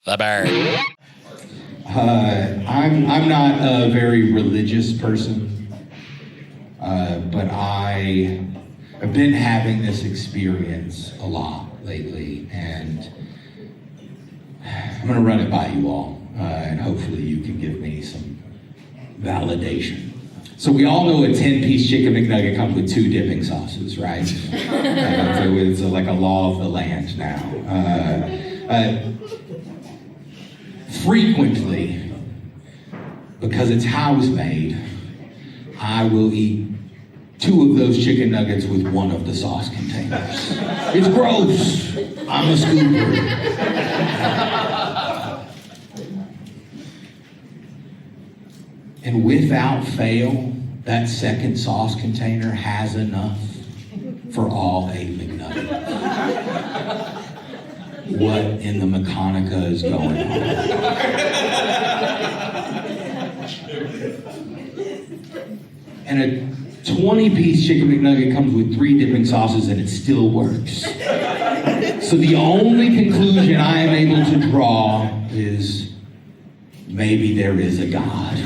The bird. I'm not a very religious person, but I've been having this experience a lot lately, and I'm gonna run it by you all, and hopefully you can give me some validation. So we all know a 10-piece chicken McNugget comes with 2 dipping sauces, right? So it's like a law of the land now. Frequently, because it's house made, I will eat 2 of those chicken nuggets with 1 of the sauce containers. It's gross. I'm a scooper. And without fail, that second sauce container has enough for all 8 McNuggets. What in the McConica is going on? And a 20-piece chicken McNugget comes with 3 dipping sauces and it still works. So the only conclusion I am able to draw is maybe there is a God.